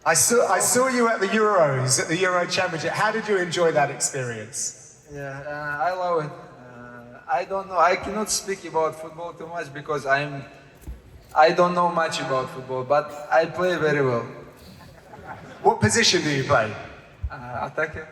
I saw you at the Euros, at the Euro Championship. How did you enjoy that experience? Yeah, I love it. I don't know. I cannot speak about football too much because I don't know much about football, but I play very well. What position do you play? Attacker.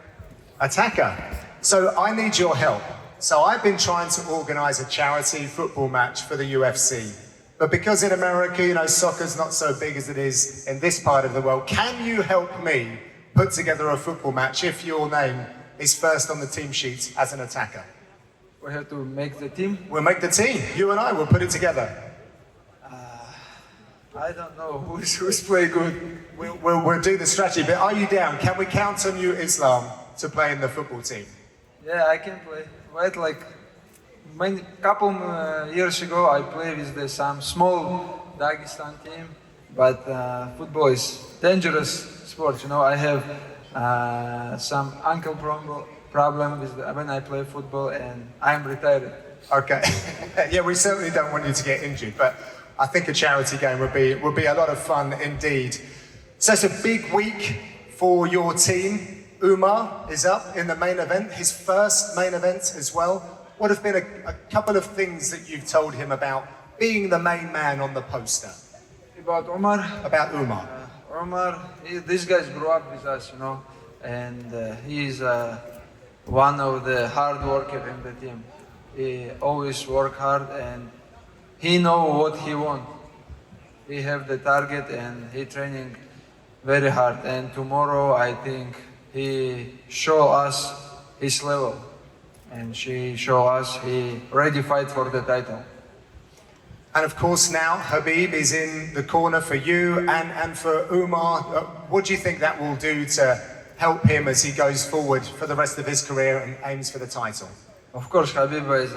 Attacker. So I need your help. So I've been trying to organise a charity football match for the UFC. But because in America, you know, soccer's not so big as it is in this part of the world, can you help me put together a football match if your name is first on the team sheet as an attacker? We have to make the team. We'll make the team. You and I will put it together. I don't know who's play good. We'll do the strategy, but are you down? Can we count on you, Islam, to play in the football team? Yeah, I can play. Wait, like couple years ago, I played with some small Dagestan team, but football is dangerous sport. You know, I have some ankle problem with when I play football, and I'm retired. Okay. Yeah, we certainly don't want you to get injured, but I think a charity game would be a lot of fun indeed. So it's a big week for your team. Umar is up in the main event, his first main event as well. What have been a couple of things that you've told him about being the main man on the poster? About Umar? About Umar. These guys grew up with us, you know, and he's one of the hard workers in the team. He always work hard and he know what he want. He have the target and he training very hard. And tomorrow I think he show us his level, and she show us he ready fight for the title. And of course now Khabib is in the corner for you and for Umar. What do you think that will do to help him as he goes forward for the rest of his career and aims for the title? Of course, Khabib is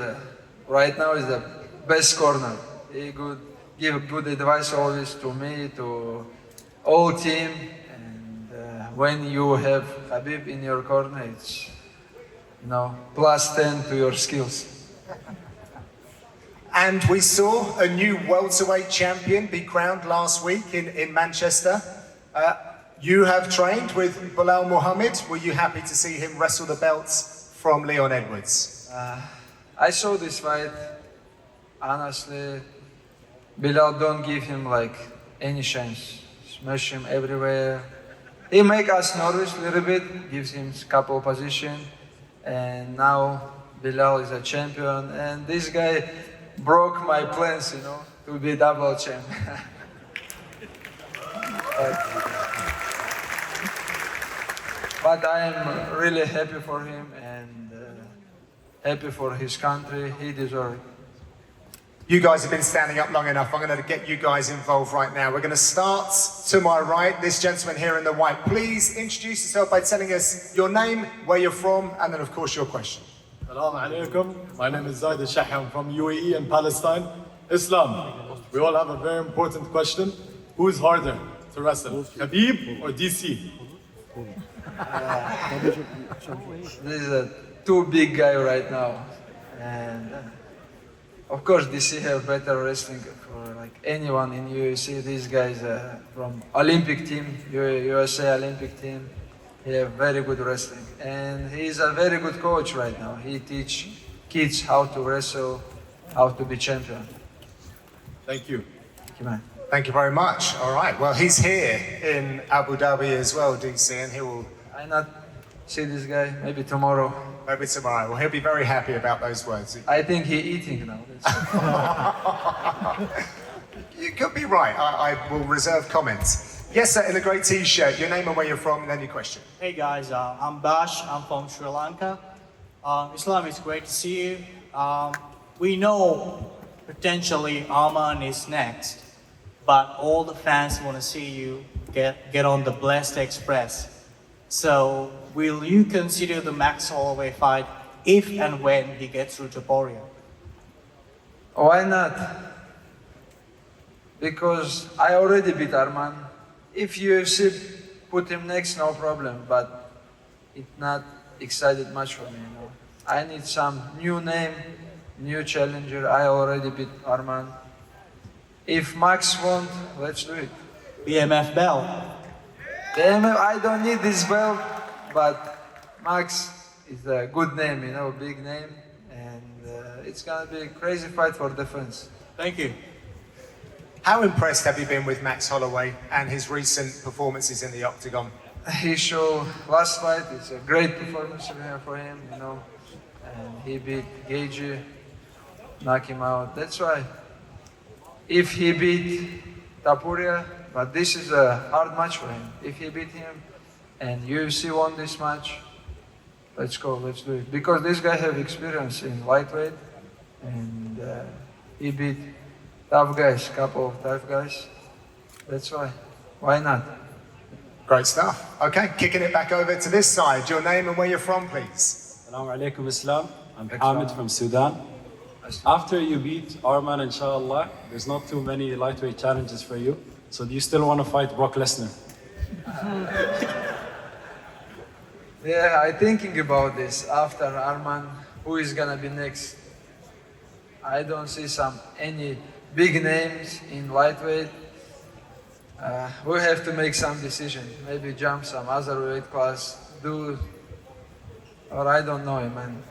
right now is the best corner. He could give good advice always to me, to all team. When you have Khabib in your corner, it's, you know, plus 10 to your skills. And we saw a new welterweight champion be crowned last week in Manchester. You have trained with Belal Muhammad. Were you happy to see him wrestle the belts from Leon Edwards? I saw this fight. Honestly, Belal don't give him like any chance. Smash him everywhere. He make us nervous a little bit, gives him a couple position, and now Belal is a champion, and this guy broke my plans, you know, to be double champ. But I am really happy for him and happy for his country. He deserves it. You guys have been standing up long enough. I'm going to get you guys involved right now. We're going to start to my right, this gentleman here in the white. Please introduce yourself by telling us your name, where you're from, and then of course your question. Assalamu alaikum. My name is Zaid Al-Shaham from UAE and Palestine. Islam, we all have a very important question. Who is harder to wrestle, Khabib or DC? This is a too big guy right now, and of course DC have better wrestling for like anyone in UFC. These guys from Olympic team, USA Olympic team, he have very good wrestling, and he's a very good coach right now. He teach kids how to wrestle, how to be champion. Thank you. Thank you, man. Thank you very much. All right, well, he's here in Abu Dhabi as well, DC, and he will... I not see this guy, maybe tomorrow. Maybe tomorrow. Well, he'll be very happy about those words. I think he eating now. You could be right. I will reserve comments. Yes, sir, in a great t-shirt. Your name and where you're from, and then your question. Hey guys, I'm Bash. I'm from Sri Lanka. Islam, it's great to see you. We know potentially Arman is next, but all the fans want to see you get on the Blessed Express. So, will you consider the Max Holloway fight if and when he gets through to Poirier? Why not? Because I already beat Arman. If UFC put him next, no problem, but it's not excited much for me, you know. I need some new name, new challenger. I already beat Arman. If Max won't, let's do it. BMF Bell. I don't need this belt, but Max is a good name, big name, and it's gonna be a crazy fight for defense. Thank you. How impressed have you been with Max Holloway and his recent performances in the octagon? He showed last fight, it's a great performance for him, and he beat Gage, knock him out. That's why, if he beat Tapuria, but this is a hard match for him. If he beat him and UFC won this match, let's go, let's do it. Because this guy have experience in lightweight, and he beat tough guys, couple of tough guys. That's why. Why not? Great stuff. Okay, kicking it back over to this side. Your name and where you're from, please. Assalamu alaikum Islam. I'm Hamid from Sudan. After you beat Arman, inshallah, there's not too many lightweight challenges for you. So do you still want to fight Brock Lesnar? Yeah, I'm thinking about this. After Arman, who is gonna be next? I don't see any big names in lightweight. We have to make some decision. Maybe jump some other weight class, or I don't know, man.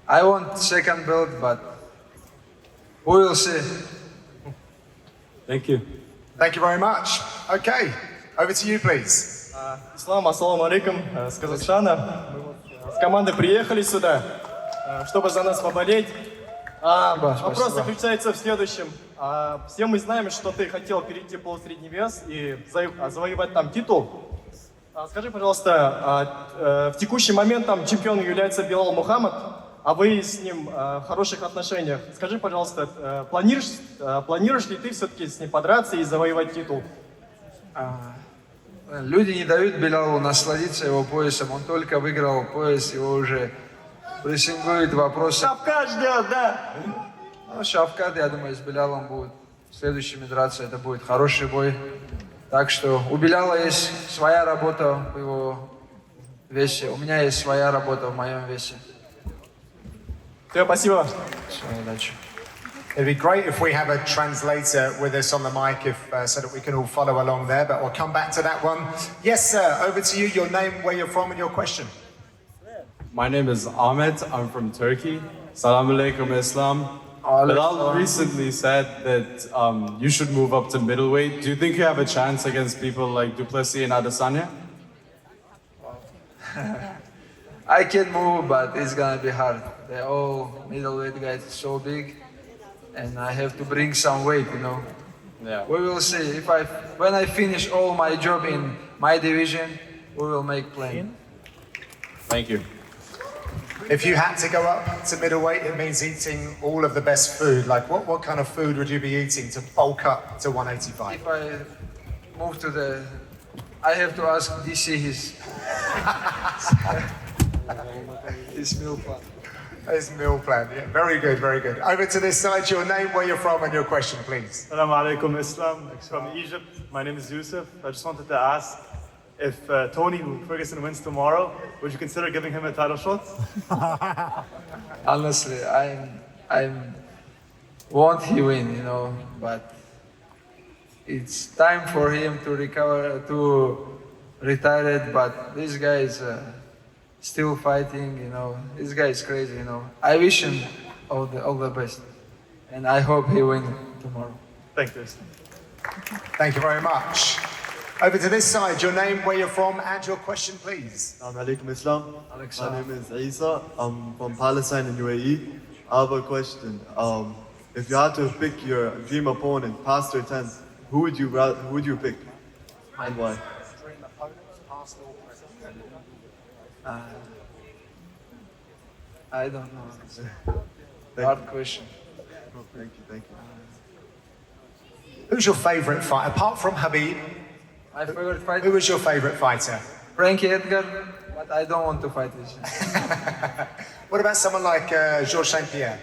I want second belt, but we will see. Thank you. Thank you very much. Okay, over to you, please. Ислам, ассаламу алейкум, с Казахстана. Мы вот с командой приехали сюда, чтобы за нас поболеть. Вопрос заключается в следующем. Все мы знаем, что ты хотел перейти в полусредний вес и завоевать там титул. Скажи, пожалуйста, в текущий момент там чемпионом является Белал Мухаммад, а вы с ним в хороших отношениях. Скажи, пожалуйста, планируешь ли ты все-таки с ним подраться и завоевать титул? Люди не дают Белалу насладиться его поясом. Он только выиграл пояс, его уже прессингуют вопросы. Шавкат ждет, да? Ну, Шавкат, я думаю, с Белалом будет следующими драться. Это будет хороший бой. Так что у Белала есть своя работа в его весе. У меня есть своя работа в моем весе. Все, спасибо. Все, удачи. It'd be great if we have a translator with us on the mic so that we can all follow along there, but we'll come back to that one. Yes, sir, over to you. Your name, where you're from, and your question. My name is Ahmed. I'm from Turkey. Assalamu alaikum Islam. Belal recently said that you should move up to middleweight. Do you think you have a chance against people like Duplessis and Adesanya? I can move, but it's gonna be hard. They're all middleweight guys, so big, and I have to bring some weight, Yeah. We will see. When I finish all my job in my division, we will make plan. Thank you. If you had to go up to middleweight, it means eating all of the best food. Like, what kind of food would you be eating to bulk up to 185? If I move to I have to ask DC his meal plan. His meal plan, yeah. Very good, very good. Over to this side, your name, where you're from, and your question, please. Assalamu alaikum Islam. From Egypt. My name is Yusuf. I just wanted to ask if Tony Ferguson wins tomorrow, would you consider giving him a title shot? Honestly, I want he win, but it's time for him to recover, to retire it, but this guy is still fighting, This guy is crazy, I wish him all the best, and I hope he win tomorrow. Thank you. Thank you very much. Over to this side, your name, where you're from, and your question, please. Assalamu alaikum Islam. Alex, My name is Isa. I'm from Palestine in UAE. I have a question. If you had to pick your dream opponent, past or 10, who would you pick? And why? I don't know. Hard question. Thank you. Who's your favourite fighter, apart from Khabib? My favorite fighter? Who was your favourite fighter? Frankie Edgar, but I don't want to fight with him. What about someone like Georges St. Pierre?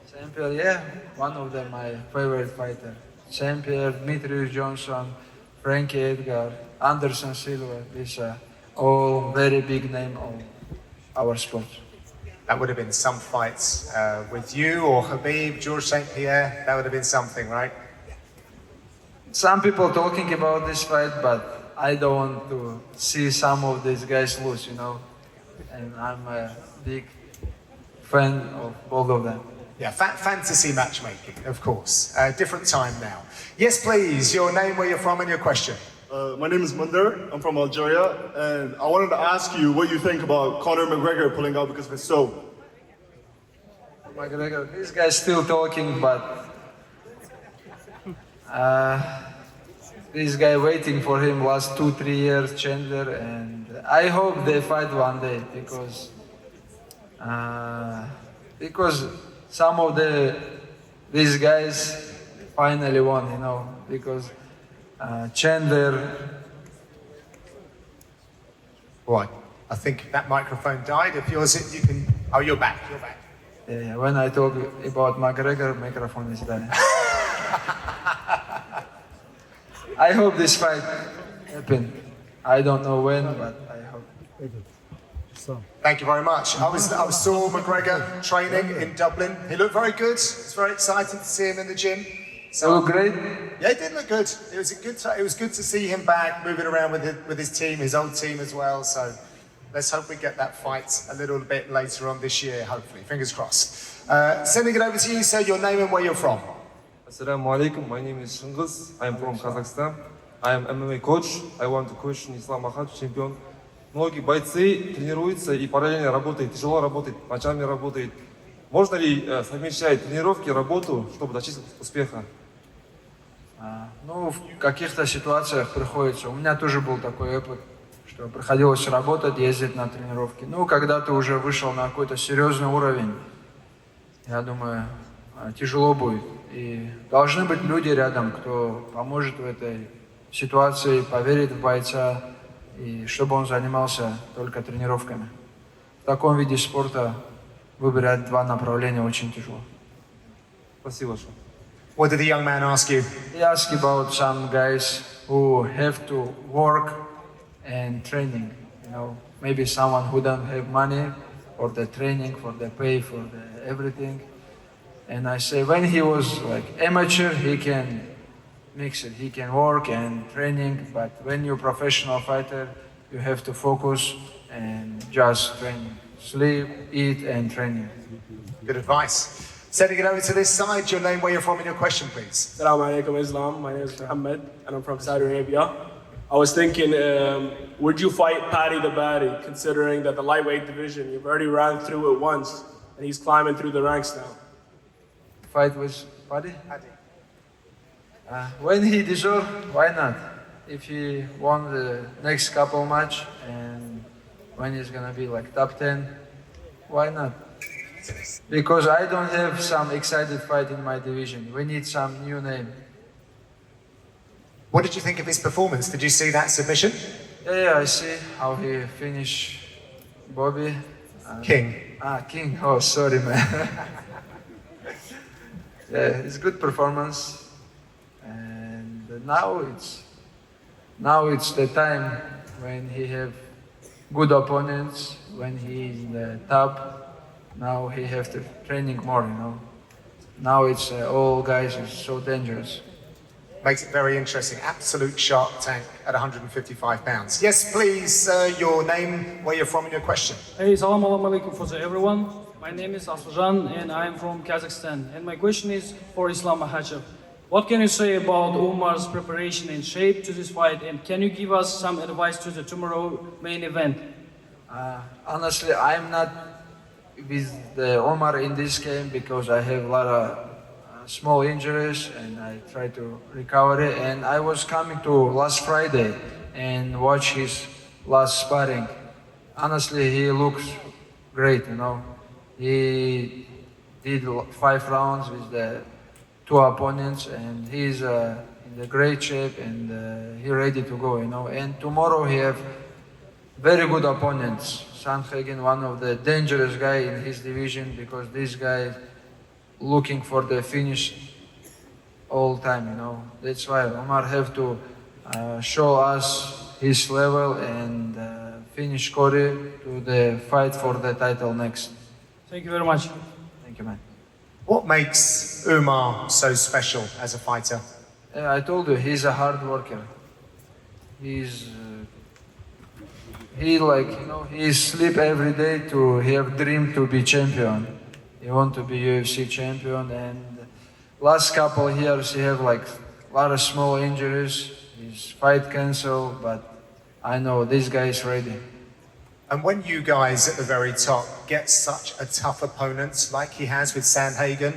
St. Pierre, yeah, one of them my favorite fighter. St. Pierre, Demetrius Johnson, Frankie Edgar, Anderson Silva. These are all very big name of our sport. That would have been some fights with you or Khabib, Georges St. Pierre. That would have been something, right? Some people talking about this fight, but I don't want to see some of these guys lose, you know. And I'm a big fan of both of them. Yeah, fantasy matchmaking, of course. Different time now. Yes, please, your name, where you're from, and your question. My name is Munder. I'm from Algeria, and I wanted to ask you what you think about Conor McGregor pulling out because of his toe. McGregor, this guy's still talking, but this guy waiting for him last 2-3 years, Chandler, and I hope they fight one day because some of these guys finally won, you know, because Chandler. Right, I think that microphone died. If yours, you can. Oh, you're back. You're back. Yeah, when I talk about McGregor, microphone is dying. I hope this fight happen. I don't know when, but I hope. Thank you very much. I saw McGregor training in Dublin. He looked very good. It's very exciting to see him in the gym. So look great. Yeah, he did look good. It was good to see him back, moving around with his team, his old team as well. So let's hope we get that fight a little bit later on this year, hopefully. Fingers crossed. Sending it over to you, sir, your name and where you're from. Assalamu alaikum, my name is Shingiz, I am from Kazakhstan. I am MMA coach, I want to coach Islam Makhachev, чемпион. Многие бойцы тренируются и параллельно работают, тяжело работают, ночами работают. Можно ли совмещать тренировки, работу, чтобы достичь успеха? Ну, в каких-то ситуациях приходится. У меня тоже был такой опыт, что приходилось работать, ездить на тренировки. Ну, когда ты уже вышел на какой-то серьезный уровень, я думаю, тяжело будет. И должны быть люди рядом, кто поможет в этой ситуации, поверит в бойца, и чтобы он занимался только тренировками. В таком виде спорта выбирать два направления очень тяжело. Спасибо большое. What did the young man ask you? He asked about some guys who have to work and training. You know, maybe someone who don't have money for the training, for the pay, for the everything. And I say, when he was like amateur, he can mix it. He can work and training, but when you're a professional fighter, you have to focus and just train, sleep, eat, and training. Good advice. Sending it over to this side, your name, where you're from, and your question, please. Assalamu alaikum Islam. My name is Muhammad, and I'm from Saudi Arabia. I was thinking, would you fight Paddy the Baddy, considering that the lightweight division, you've already ran through it once, and he's climbing through the ranks now? Fight with Paddy? When he deserves, why not? If he won the next couple match, and when he's gonna be like top 10, why not? Because I don't have some excited fight in my division. We need some new name. What did you think of his performance? Did you see that submission? Yeah, I see how he finished Bobby. King. King. Oh, sorry, man. Yeah, it's good performance. And now it's the time when he have good opponents, when he's in the top. Now he have to training more, you know. Now it's all guys is so dangerous. Makes it very interesting. Absolute shark tank at 155 pounds. Yes, please, your name, where you're from, and your question. Hey, salam alaikum for everyone. My name is Aslan and I am from Kazakhstan. And my question is for Islam Makhachev. What can you say about Umar's preparation and shape to this fight? And can you give us some advice to the tomorrow main event? Honestly, I'm not with the Umar in this game because I have a lot of small injuries and I try to recover it. And I was coming to last Friday and watch his last sparring. Honestly, he looks great, you know. He did 5 rounds with the 2 opponents and he's in the great shape and he's ready to go, you know. And tomorrow he have very good opponents. Sandhagen, one of the dangerous guy in his division because this guy looking for the finish all time, you know. That's why Umar have to show us his level and finish Cory to the fight for the title next. Thank you very much. Thank you, man. What makes Umar so special as a fighter? Yeah, I told you, he's a hard worker. He sleep every day to have dream to be champion. He want to be UFC champion, and last couple years he have like a lot of small injuries. His fight canceled, but I know this guy is ready. And when you guys at the very top get such a tough opponent like he has with Sandhagen,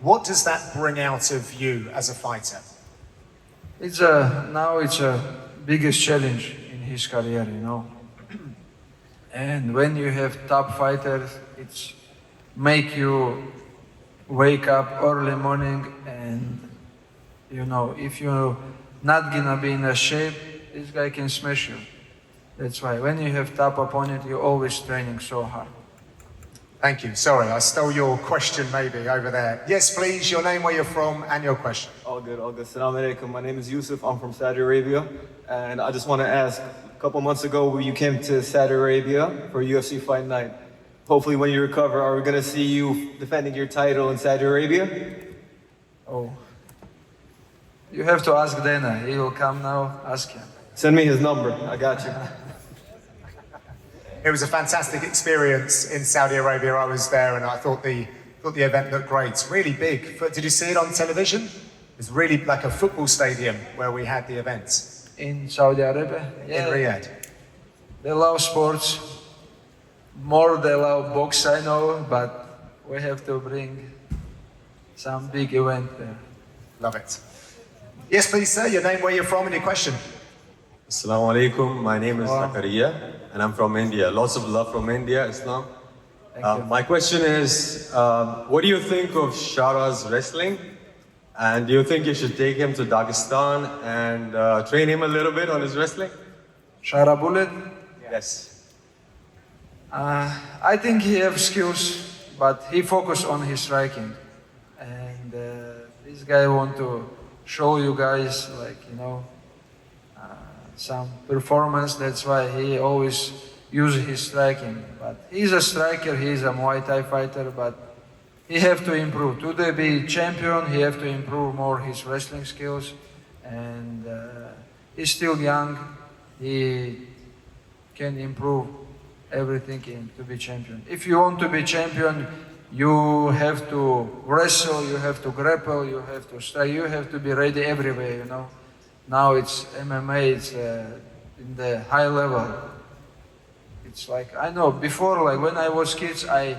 what does that bring out of you as a fighter? Now it's a biggest challenge in his career, you know. And when you have top fighters, it's make you wake up early morning, and you know, if you're not gonna be in a shape, this guy can smash you. That's why when you have top opponent, you're always training so hard. Thank you. Sorry, I stole your question maybe over there. Yes, please, your name, where you're from, and your question. All good, all good. Assalamu alaikum. My name is Yusuf. I'm from Saudi Arabia. And I just want to ask, a couple months ago, you came to Saudi Arabia for UFC Fight Night. Hopefully when you recover, are we going to see you defending your title in Saudi Arabia? Oh. You have to ask Dana. He will come now. Ask him. Send me his number. I got you. It was a fantastic experience in Saudi Arabia. I was there and I thought the event looked great. Really big. Did you see it on television? It was really like a football stadium where we had the event. In Saudi Arabia? Yeah. In Riyadh. They love sports. More they love box, I know, but we have to bring some big event there. Love it. Yes, please, sir. Your name, where you're from, and your question. Assalamu alaikum. My name is Carreer, and I'm from India. Lots of love from India, Islam. My question is, what do you think of Shara's wrestling? And do you think you should take him to Dagestan and train him a little bit on his wrestling? Shara Bullet? Yes. I think he has skills, but he focused on his striking. And this guy want to show you guys, like, you know, some performance. That's why he always uses his striking. But he's a striker, he's a Muay Thai fighter, but he have to improve. To be champion, he have to improve more his wrestling skills. And he's still young. He can improve everything to be champion. If you want to be champion, you have to wrestle, you have to grapple, you have to strike, you have to be ready everywhere, you know. Now it's MMA, it's in the high level. It's like, I know, before, like when I was kids, I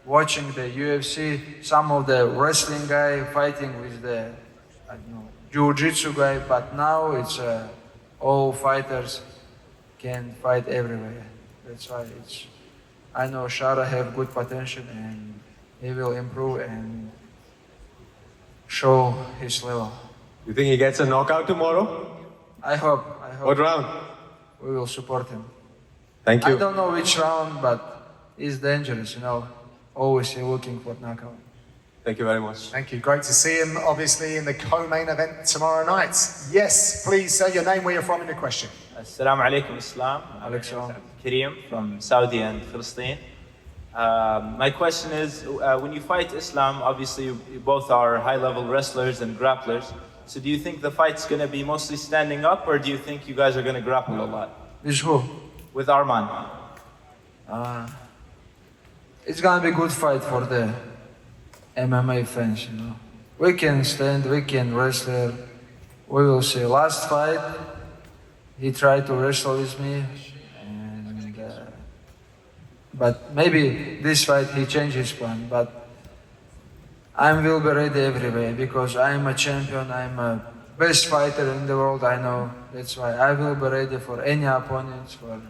watching the UFC, some of the wrestling guy fighting with the, I don't know, jiu-jitsu guy, but now it's all fighters can fight everywhere. That's why I know Shara have good potential and he will improve and show his level. You think he gets a knockout tomorrow? I hope. What round? We will support him. Thank you. I don't know which round, but he's dangerous, you know. Always looking for knockout. Thank you very much. Thank you. Great to see him, obviously, in the co-main event tomorrow night. Yes, please, sir, your name, where you're from, and your question. Assalamu alaikum, Islam. I'm Kareem from Saudi and Palestine. My question is, when you fight Islam, obviously you both are high-level wrestlers and grapplers. So do you think the fight's going to be mostly standing up, or do you think you guys are going to grapple a lot? With who? With Arman. It's going to be a good fight for the MMA fans, you know. We can stand, we can wrestle. We will see. Last fight, he tried to wrestle with me, and, but maybe this fight he changed his plan. But I will be ready everywhere because I'm a champion. I'm a best fighter in the world. I know. That's why I will be ready for any opponents, for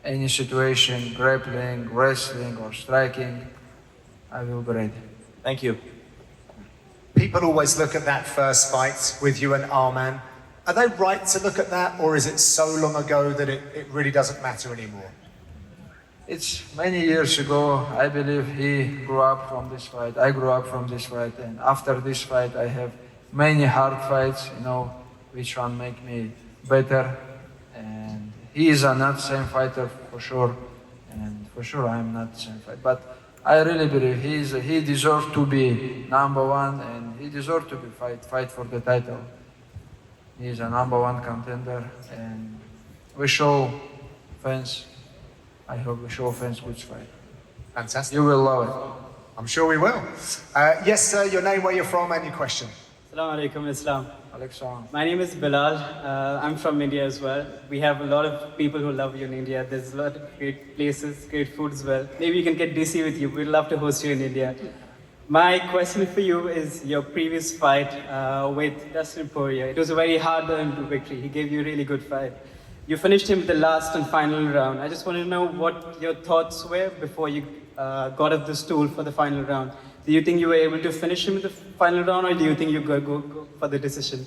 any situation, grappling, wrestling, or striking. I will be ready. Thank you. People always look at that first fight with you and Arman. Are they right to look at that, or is it so long ago that it really doesn't matter anymore? It's many years ago. I believe he grew up from this fight. I grew up from this fight, and after this fight, I have many hard fights. You know, which one make me better. And he is not the same fighter for sure, and for sure I'm not the same fighter. But I really believe he deserves to be #1, and he deserves to be fight for the title. He's a #1 contender, and we show fans. I hope we show fans good fight. Fantastic. You will love it. I'm sure we will. Yes, sir, your name, where you're from, and your question. Assalamu alaikum, Islam. Alaikum. My name is Belal. I'm from India as well. We have a lot of people who love you in India. There's a lot of great places, great food as well. Maybe you can get DC with you. We'd love to host you in India. My question for you is your previous fight with Dustin Poirier. It was a very hard-earned victory. He gave you a really good fight. You finished him the last and final round. I just wanted to know what your thoughts were before you got off the stool for the final round. Do you think you were able to finish him in the final round, or do you think you go for the decision?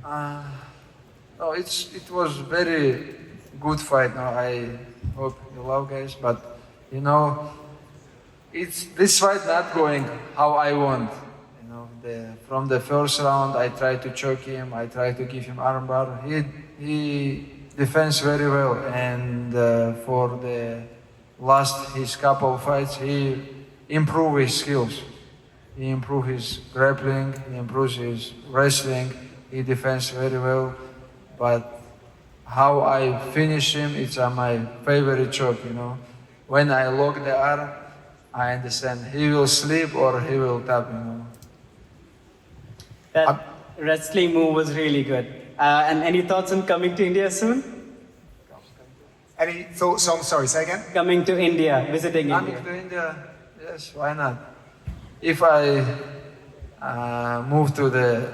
No, it was very good fight. No, I hope you love, guys. But you know, it's this fight not going how I want. You know, from the first round, I tried to choke him. I tried to give him armbar. He defends very well, and for the last his couple fights, he improved his skills. He improved his grappling. He improves his wrestling. He defends very well, but how I finish him, it's my favorite choke. You know, when I lock the arm, I understand he will sleep or he will tap. You know. That wrestling move was really good. And any thoughts on coming to India soon? Any thoughts on, sorry, say again? Coming to India, visiting Coming India. to India, yes, why not? If I move to the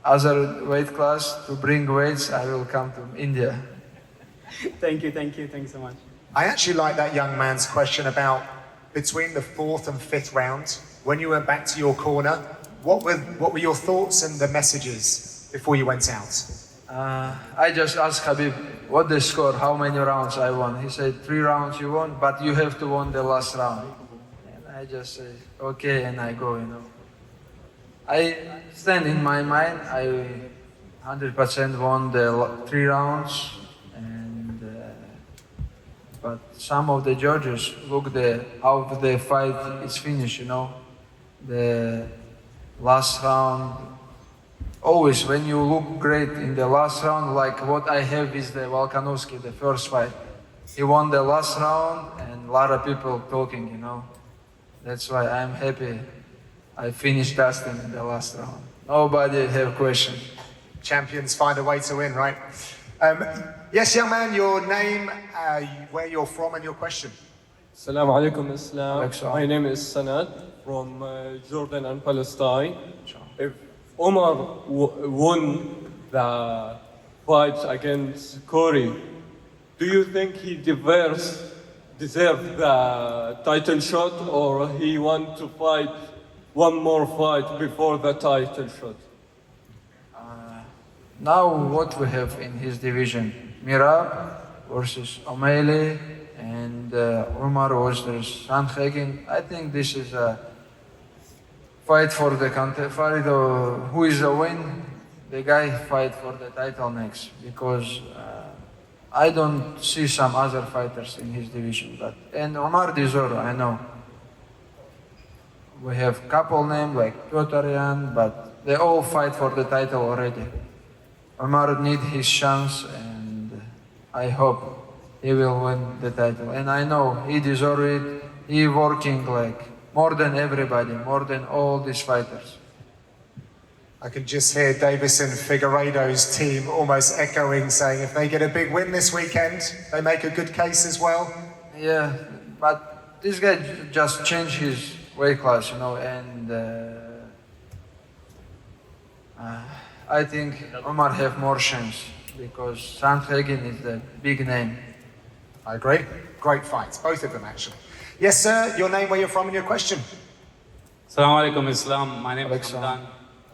other weight class to bring weights, I will come to India. Thank you so much. I actually like that young man's question about between the 4th and 5th round, when you went back to your corner, what were your thoughts and the messages before you went out? I just asked Khabib, what the score, how many rounds I won. He said 3 rounds you won, but you have to win the last round. And I just say, okay, and I go, you know. I stand in my mind, I 100% won the 3 rounds, and but some of the judges look how the fight is finished, you know. The last round, always when you look great in the last round, like what I have is the Volkanovski, the first fight. He won the last round and a lot of people talking, you know. That's why I'm happy I finished Dagestan in the last round. Nobody have question. Champions find a way to win, right? Yes, young man, your name, where you're from, and your question. Assalamu alaikum, Islam. My name is Sanad from Jordan and Palestine. If Umar won the fight against Cory, do you think he deserves the title shot, or he want to fight one more fight before the title shot? Now what we have in his division, Mirab versus O'Malley, and Umar versus Sandhagen. I think this is a fight for the country. Who is the win? The guy fight for the title next, because I don't see some other fighters in his division. And Umar deserves, I know. We have couple names like Tsarukyan, but they all fight for the title already. Umar need his chance, and I hope he will win the title. And I know he deserves it. He working like more than everybody, more than all these fighters. I can just hear Dagestan Figueiredo's team almost echoing, saying if they get a big win this weekend, they make a good case as well. Yeah, but this guy just changed his weight class, you know, and I think Umar have more chance because Sandhagen is the big name. I agree. Great fights, both of them actually. Yes, sir, your name, where you're from, and your question. Assalamu alaikum, Islam. My name is Hamdan.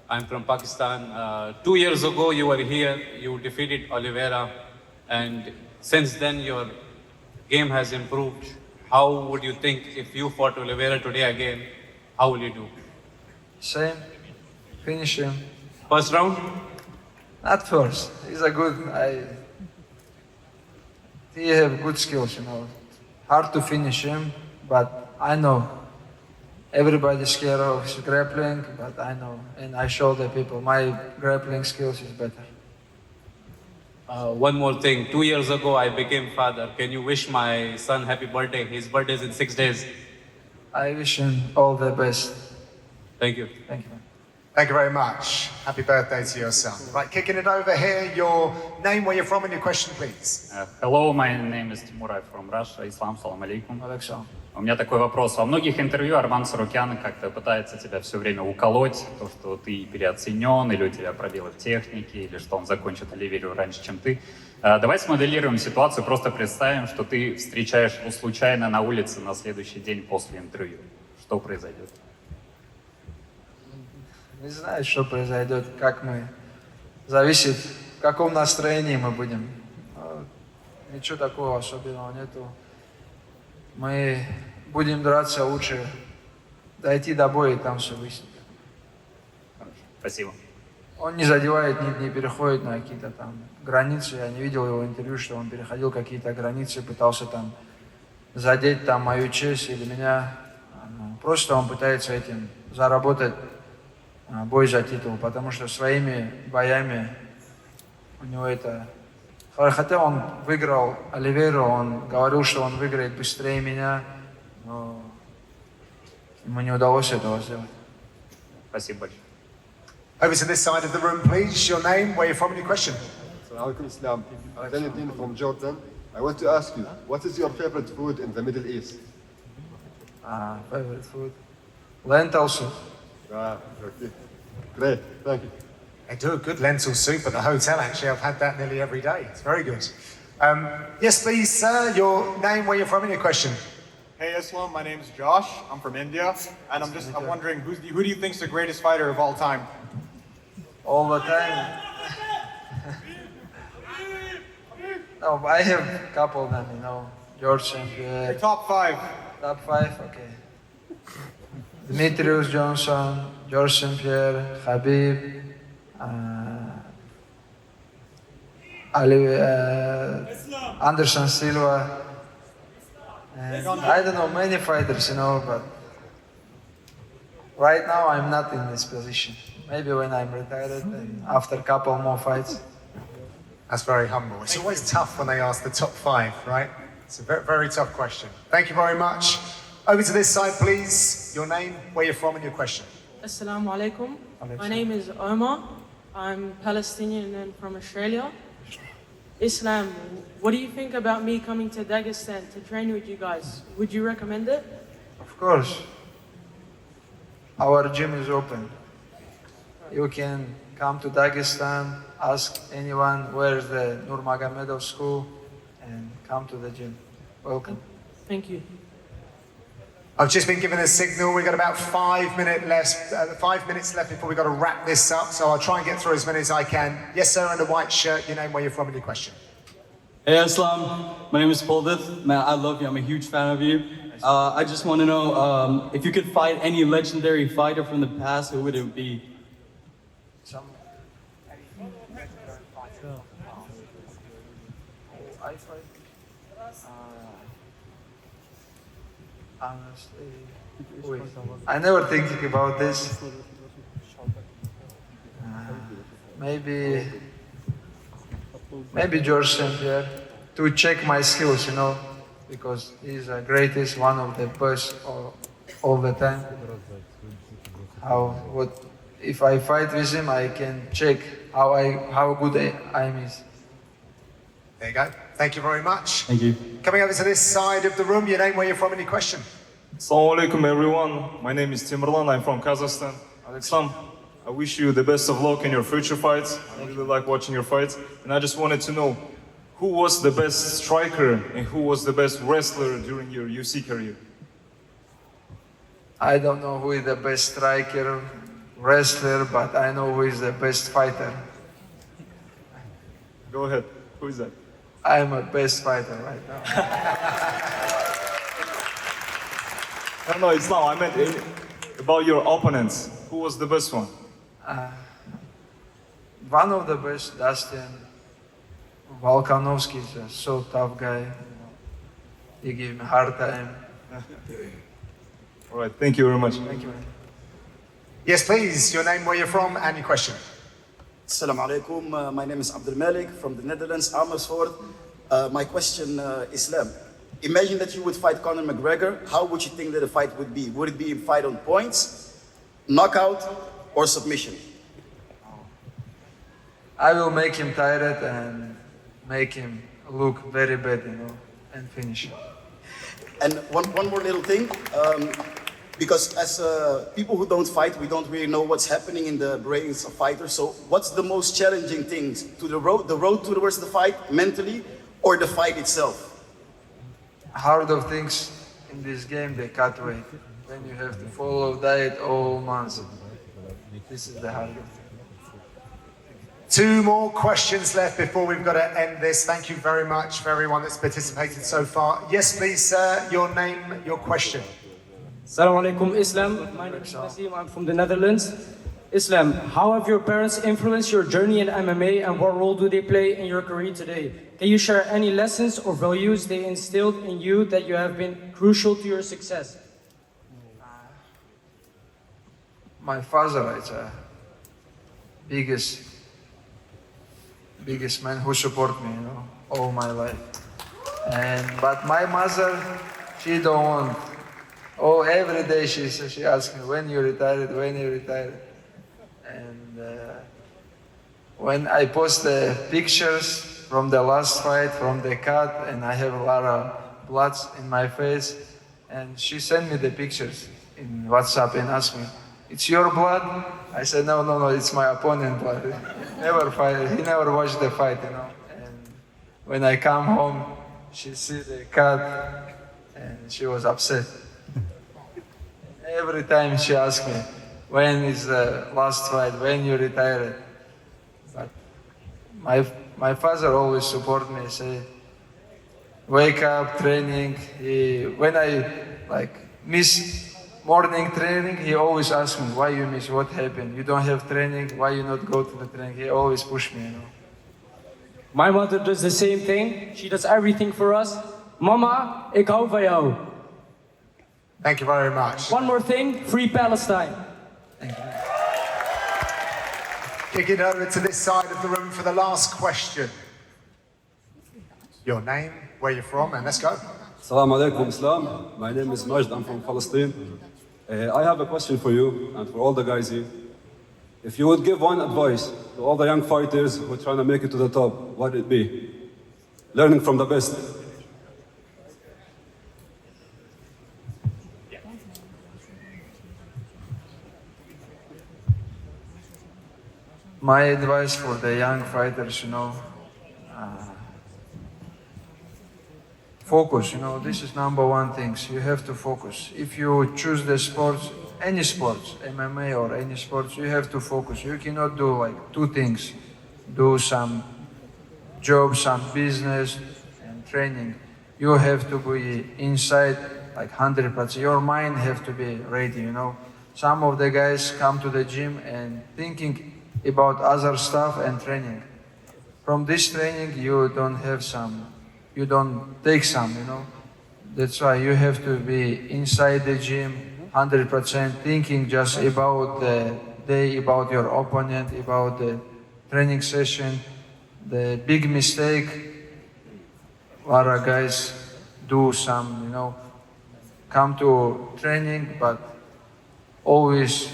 I'm from Pakistan. 2 years ago, you were here. You defeated Oliveira. And since then, your game has improved. How would you think if you fought Oliveira today again? How will you do? Same. Finish him. First round? Not first. He's a good... He have good skills, you know. Hard to finish him, but I know. Everybody's scared of his grappling, but I know. And I show the people my grappling skills is better. One more thing. 2 years ago, I became father. Can you wish my son happy birthday? His birthday is in 6 days. I wish him all the best. Thank you. Thank you. Thank you very much. Happy birthday to your son. Right, kicking it over here, your name, where you're from, and your question, please. Hello, my name is Timur, I'm from Russia. Ислам, салам алейкум. У меня такой вопрос. Во многих интервью Арман Tsarukyan как-то пытается тебя все время уколоть, то, что ты переоценен, или у тебя пробелы в технике, или что он закончит Оливейру раньше, чем ты. Давай смоделируем ситуацию, просто представим, что ты встречаешь его случайно на улице на следующий день после интервью. Что произойдет? Не знаю, что произойдет, как мы. Зависит, в каком настроении мы будем. Ничего такого особенного нету. Мы будем драться лучше, дойти до боя и там все выяснить. Спасибо. Он не задевает, не переходит на какие-то там границы. Я не видел его интервью, что он переходил какие-то границы, пытался там задеть там мою честь или меня. Просто он пытается этим заработать бой за титул, потому что своими боями у него это... Хотя он выиграл Оливейру, он говорил, что он выиграет быстрее меня, но ему не удалось этого сделать. Спасибо большое. Over to this side of the room, please. Your name, where you're from, and your question. Assalamualaikum Islam. Benedine from Jordan. I want to ask you, what is your favorite food in the Middle East? Favorite food? Lentil soup. Okay. Great, thank you. They do a good lentil soup at the hotel, actually. I've had that nearly every day. It's very good. Yes, please, sir. Your name, where you're from, and your question. Hey Islam, my name is Josh. I'm from India, and I'm wondering who do you think is the greatest fighter of all time? All the time. No, I have a couple of them, you know. George and Your top 5. Top 5, okay. Demetrius Johnson, George St. Pierre, Khabib, Anderson Silva. And I don't know, many fighters, you know, but right now I'm not in this position. Maybe when I'm retired and after a couple more fights. That's very humble. It's always tough when they ask the top 5, right? It's a very, very tough question. Thank you very much. Over to this side, please. Your name, where you're from, and your question. Assalamu alaikum. My name is Omar. I'm Palestinian and from Australia. Islam, what do you think about me coming to Dagestan to train with you guys? Would you recommend it? Of course. Our gym is open. You can come to Dagestan, ask anyone where's the Nurmagomedov school, and come to the gym. Welcome. Thank you. I've just been given a signal. We've got about 5 minutes left before we've got to wrap this up. So I'll try and get through as many as I can. Yes, sir, in the white shirt. Your name, where you're from, and your question. Hey, Islam. My name is Poldith. Man, I love you. I'm a huge fan of you. I just want to know if you could fight any legendary fighter from the past, who would it be? Honestly, wait. I never thinking about this. Maybe George St. Pierre to check my skills, you know, because he's the greatest, one of the best all the time. If I fight with him, I can check how good I am. There you go. Thank you very much. Thank you. Coming over to this side of the room, your name, where you're from, and your question. Assalamu alaikum everyone. My name is Timurlan. I'm from Kazakhstan. Islam, I wish you the best of luck in your future fights. I really like watching your fights. And I just wanted to know, who was the best striker and who was the best wrestler during your UFC career? I don't know who is the best striker, wrestler, but I know who is the best fighter. Go ahead. Who is that? I'm a best fighter right now. No, Islam, I meant about your opponents. Who was the best one? One of the best, Dagestan. Volkanovski is a so tough guy. He gave me a hard time. All right, thank you very much. Thank you. Yes, please. Your name, where you're from, and your question. Assalamu alaikum. My name is Abdul Malik from the Netherlands, Amersfoort. My question, Islam. Imagine that you would fight Conor McGregor. How would you think that the fight would be? Would it be a fight on points, knockout, or submission? I will make him tired and make him look very bad, and finish him. And one more little thing. Because as people who don't fight, we don't really know what's happening in the brains of fighters. So what's the most challenging things? The road towards the fight, mentally, or the fight itself? Hard of things in this game, they cut weight. Then you have to follow diet all months. This is the hardest thing. 2 more questions left before we've got to end this. Thank you very much for everyone that's participated so far. Yes, please, sir. Your name, your question. Assalamu alaikum, Islam. My name is Nasim. I'm from the Netherlands. Islam, how have your parents influenced your journey in MMA and what role do they play in your career today? Can you share any lessons or values they instilled in you that you have been crucial to your success? My father is a biggest man who support me, all my life. But my mother, she don't want. Oh, every day she asks me, when you retired, when you retired. And when I post the pictures from the last fight, from the cut, and I have a lot of blood in my face, and she sent me the pictures in WhatsApp and asked me, it's your blood? I said, no, it's my opponent blood. He never watched the fight, And when I come home, she see the cut, and she was upset. Every time she asks me, when is the last fight, when you retired? But my father always support me, say, wake up, training. When I miss morning training, he always asks me, why you miss, what happened? You don't have training, why you not go to the training? He always push me, My mother does the same thing. She does everything for us. Mama, ik hou van jou. Thank you very much. One more thing, free Palestine. Kick it over to this side of the room for the last question. Your name, where you're from, and let's go. Assalamu alaikum, Islam. My name is Majd, I'm from Palestine. I have a question for you and for all the guys here. If you would give one advice to all the young fighters who are trying to make it to the top, what would it be? Learning from the best. My advice for the young fighters, focus, this is number one thing. You have to focus. If you choose the sports, any sports, MMA or any sports, you have to focus. You cannot do 2 things. Do some job, some business, and training. You have to be inside 100%. Your mind have to be ready, Some of the guys come to the gym and thinking about other stuff and training. From this training, you don't take some, That's why you have to be inside the gym, 100%, thinking just about the day, about your opponent, about the training session. The big mistake, a lot of guys do some, come to training, but always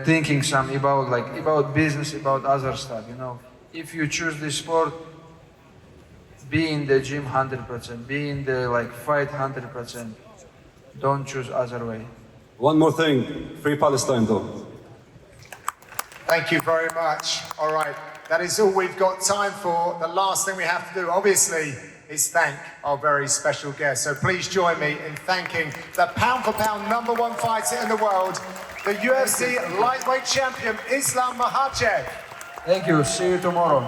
thinking some about business, about other stuff, If you choose this sport, be in the gym 100%, be in the fight 100%. Don't choose other way. One more thing, free Palestine though. Thank you very much. All right, that is all we've got time for. The last thing we have to do, obviously, is thank our very special guest. So please join me in thanking the pound-for-pound #1 fighter in the world, the UFC lightweight champion, Islam Makhachev. Thank you. See you tomorrow.